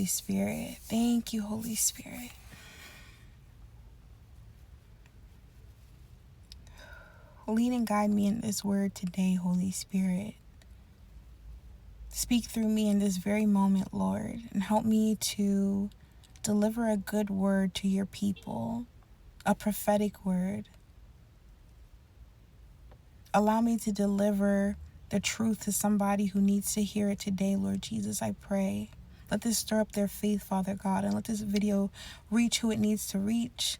Holy Spirit. Thank you, Holy Spirit. Lead and guide me in this word today, Holy Spirit. Speak through me in this very moment, Lord, and help me to deliver a good word to your people, a prophetic word. Allow me to deliver the truth to somebody who needs to hear it today, Lord Jesus, I pray. Let this stir up their faith, Father God, and let this video reach who it needs to reach.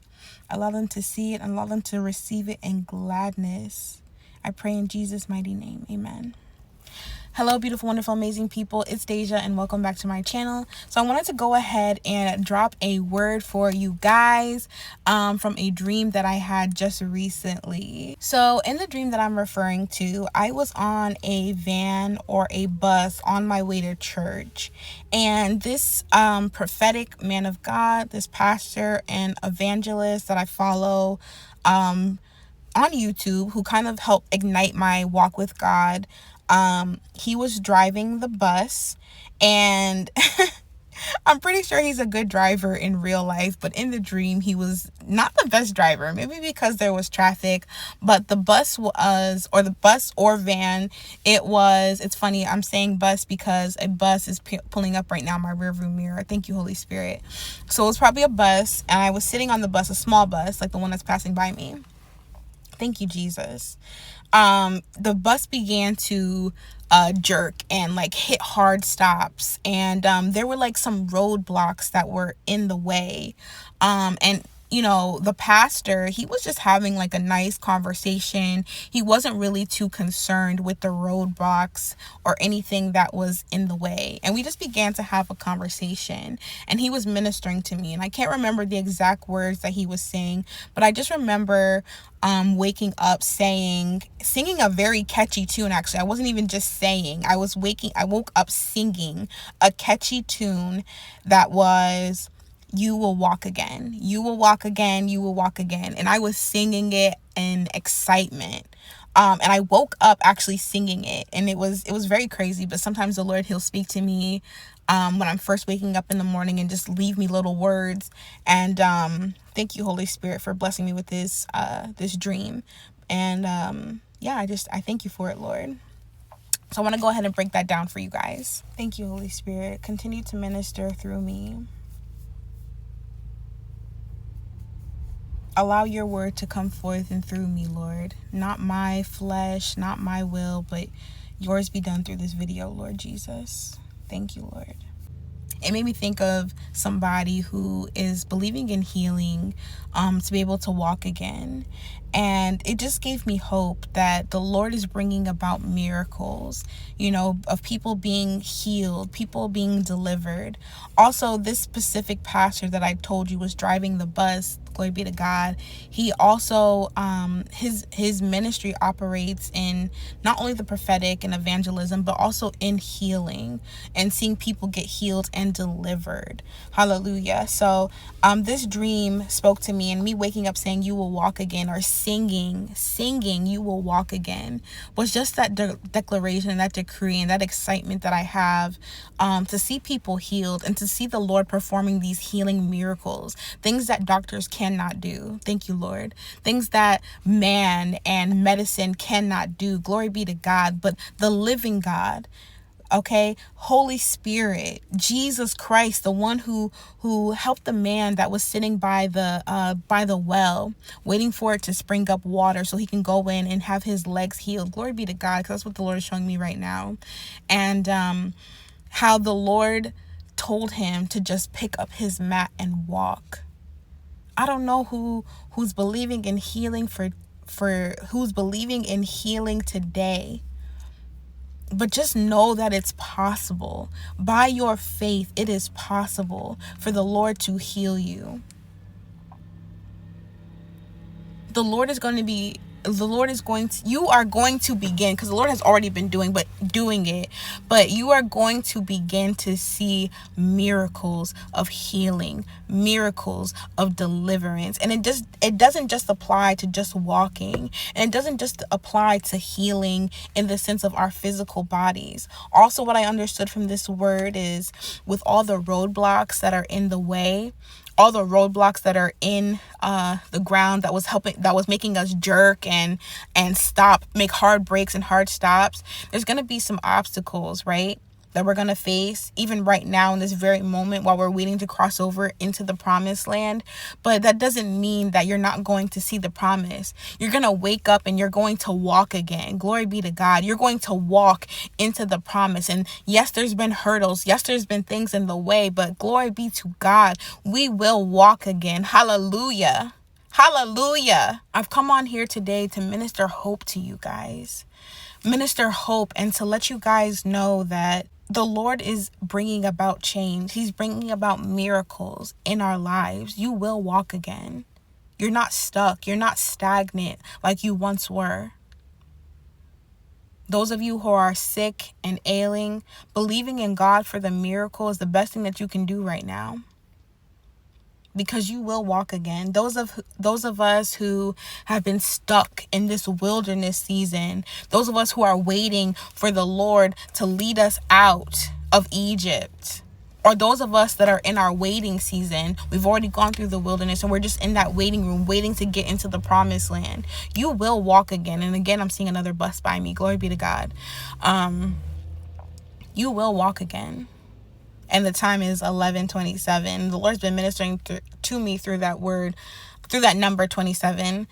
Allow them to see it and allow them to receive it in gladness. I pray in Jesus' mighty name. Amen. Hello, beautiful, wonderful, amazing people. It's Daizia and welcome back to my channel. So I wanted to go ahead and drop a word for you guys from a dream that I had just recently. So in the dream that I'm referring to, I was on a van or a bus on my way to church. And this prophetic man of God, this pastor and evangelist that I follow on YouTube, who kind of helped ignite my walk with God, he was driving the bus, and I'm pretty sure he's a good driver in real life, but in the dream he was not the best driver, maybe because there was traffic. But the bus or van, it's funny, I'm saying bus because a bus is pulling up right now in my rearview mirror. Thank you, Holy Spirit. So it was probably a bus, and I was sitting on the bus, a small bus like the one that's passing by me. Thank you, Jesus. The bus began to jerk and like hit hard stops, and there were like some roadblocks that were in the way, and the pastor, he was just having like a nice conversation. He wasn't really too concerned with the roadblocks or anything that was in the way. And we just began to have a conversation, and he was ministering to me. And I can't remember the exact words that he was saying, but I just remember waking up singing a very catchy tune. Actually, I wasn't even just saying, I woke up singing a catchy tune that was, "You will walk again, you will walk again, you will walk again." And I was singing it in excitement. And I woke up actually singing it, and it was very crazy. But sometimes the Lord, he'll speak to me when I'm first waking up in the morning and just leave me little words. And thank you, Holy Spirit, for blessing me with this dream. And I thank you for it, Lord. So I want to go ahead and break that down for you guys. Thank you, Holy Spirit. Continue to minister through me. Allow your word to come forth and through me, Lord. Not my flesh, not my will, but yours be done through this video, Lord Jesus. Thank you, Lord. It made me think of somebody who is believing in healing to be able to walk again. And it just gave me hope that the Lord is bringing about miracles, of people being healed, people being delivered. Also, this specific pastor that I told you was driving the bus, glory be to God, he also, his ministry operates in not only the prophetic and evangelism, but also in healing and seeing people get healed and delivered. Hallelujah. So this dream spoke to me, and me waking up saying, "You will walk again," or singing, "You will walk again," was just that declaration, that decree, and that excitement that I have to see people healed and to see the Lord performing these healing miracles, things that doctors cannot do. Thank you, Lord. Things that man and medicine cannot do. Glory be to God. But the living God, okay, Holy Spirit, Jesus Christ, the one who helped the man that was sitting by the well, waiting for it to spring up water so he can go in and have his legs healed. Glory be to God, because that's what the Lord is showing me right now. And how the Lord told him to just pick up his mat and walk. I don't know who's believing in healing for who's believing in healing today. But just know that it's possible. By your faith, it is possible for the Lord to heal you. The Lord is going to be the Lord is going to, you are going to begin, because the Lord has already been doing it, but you are going to begin to see miracles of healing, miracles of deliverance. And it doesn't just apply to just walking, and it doesn't just apply to healing in the sense of our physical bodies. Also, what I understood from this word is, with all the roadblocks that are in the way, all the roadblocks that are in the ground that was making us jerk and stop, make hard breaks and hard stops, there's going to be some obstacles, right, that we're going to face even right now in this very moment while we're waiting to cross over into the promised land. But that doesn't mean that you're not going to see the promise. You're going to wake up and you're going to walk again. Glory be to God. You're going to walk into the promise. And yes, there's been hurdles. Yes, there's been things in the way, but glory be to God. We will walk again. Hallelujah. Hallelujah. I've come on here today to minister hope to you guys. Minister hope, and to let you guys know that the Lord is bringing about change. He's bringing about miracles in our lives. You will walk again. You're not stuck. You're not stagnant like you once were. Those of you who are sick and ailing, believing in God for the miracle is the best thing that you can do right now, because you will walk again. Those of us who have been stuck in this wilderness season, those of us who are waiting for the Lord to lead us out of Egypt, or those of us that are in our waiting season, we've already gone through the wilderness and we're just in that waiting room waiting to get into the promised land. You will walk again. And again, I'm seeing another bus by me. Glory be to God. You will walk again. And the time is 11:27. The Lord's been ministering to me through that word, through that number 27.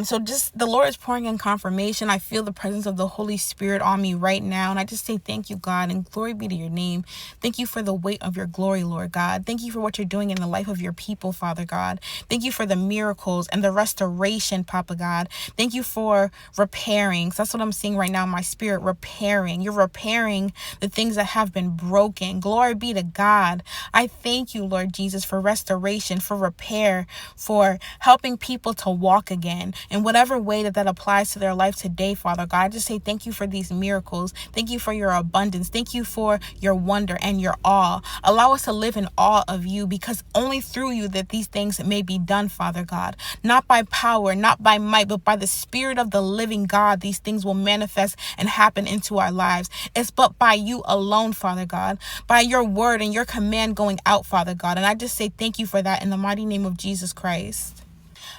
So just the Lord is pouring in confirmation. I feel the presence of the Holy Spirit on me right now. And I just say thank you, God, and glory be to your name. Thank you for the weight of your glory, Lord God. Thank you for what you're doing in the life of your people, Father God. Thank you for the miracles and the restoration, Papa God. Thank you for repairing. So that's what I'm seeing right now in my spirit, repairing. You're repairing the things that have been broken. Glory be to God. I thank you, Lord Jesus, for restoration, for repair, for helping people to walk again in whatever way that applies to their life today, Father God. I just say thank you for these miracles. Thank you for your abundance. Thank you for your wonder and your awe. Allow us to live in awe of you, because only through you that these things may be done, Father God. Not by power, not by might, but by the Spirit of the living God, these things will manifest and happen into our lives. It's but by you alone, Father God, by your word and your command going out, Father God. And I just say thank you for that in the mighty name of Jesus Christ.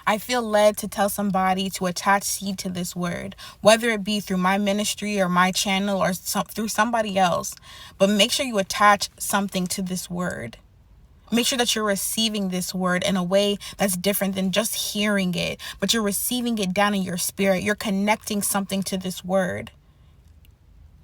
I feel led to tell somebody to attach seed to this word, whether it be through my ministry or my channel or through somebody else. But make sure you attach something to this word. Make sure that you're receiving this word in a way that's different than just hearing it, but you're receiving it down in your spirit. You're connecting something to this word.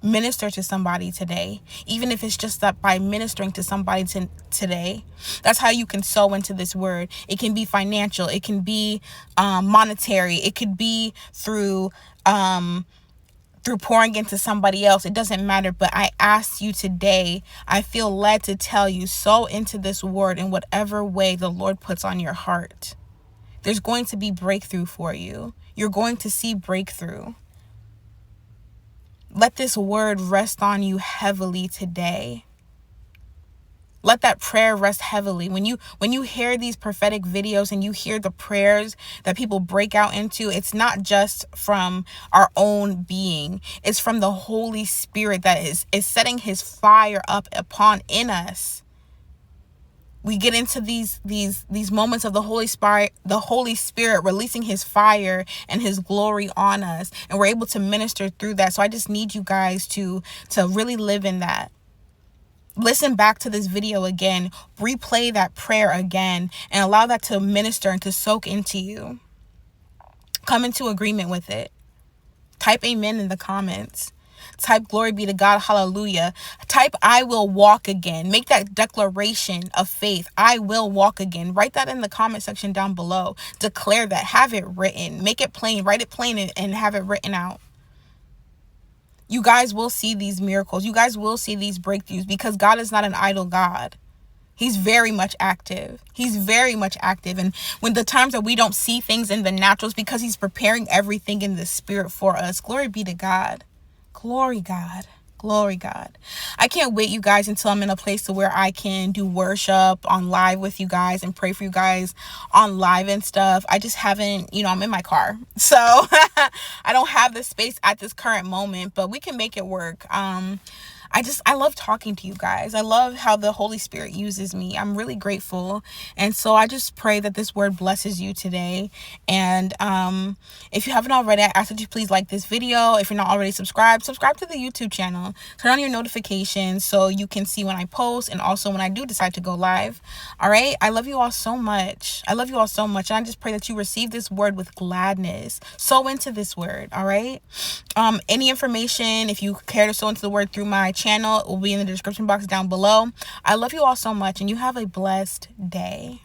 Minister to somebody today, even if it's just that by ministering to somebody today. That's how you can sow into this word. It can be financial, it can be monetary, it could be through pouring into somebody else. It doesn't matter. But I ask you today, I feel led to tell you, sow into this word in whatever way the Lord puts on your heart. There's going to be breakthrough for you. You're going to see breakthrough. Let this word rest on you heavily today. Let that prayer rest heavily. When you hear these prophetic videos and you hear the prayers that people break out into, it's not just from our own being. It's from the Holy Spirit that is setting his fire up in us. We get into these moments of the Holy Spirit releasing his fire and his glory on us, and we're able to minister through that. So I just need you guys to really live in that. Listen back to this video again, replay that prayer again, and allow that to minister and to soak into you. Come into agreement with it. Type amen in the comments. Type glory be to God, hallelujah. Type I will walk again. Make that declaration of faith. I will walk again. Write that in the comment section down below. Declare that. Have it written. Make it plain. Write it plain and have it written out. You guys will see these miracles. You guys will see these breakthroughs, because God is not an idle God. He's very much active. He's very much active. And when the times that we don't see things in the natural, it's because he's preparing everything in the spirit for us. Glory be to God. Glory God. Glory God. I can't wait, you guys, until I'm in a place to where I can do worship on live with you guys and pray for you guys on live and stuff. I just haven't, I'm in my car. So I don't have the space at this current moment, but we can make it work. I love talking to you guys. I love how the Holy Spirit uses me. I'm really grateful. And so I just pray that this word blesses you today. And if you haven't already, I ask that you please like this video. If you're not already subscribed to the YouTube channel. Turn on your notifications so you can see when I post and also when I do decide to go live. All right. I love you all so much. I love you all so much. And I just pray that you receive this word with gladness. Sow into this word. All right. Any information, if you care to sow into the word through my channel, it will be in the description box down below. I love you all so much, and you have a blessed day.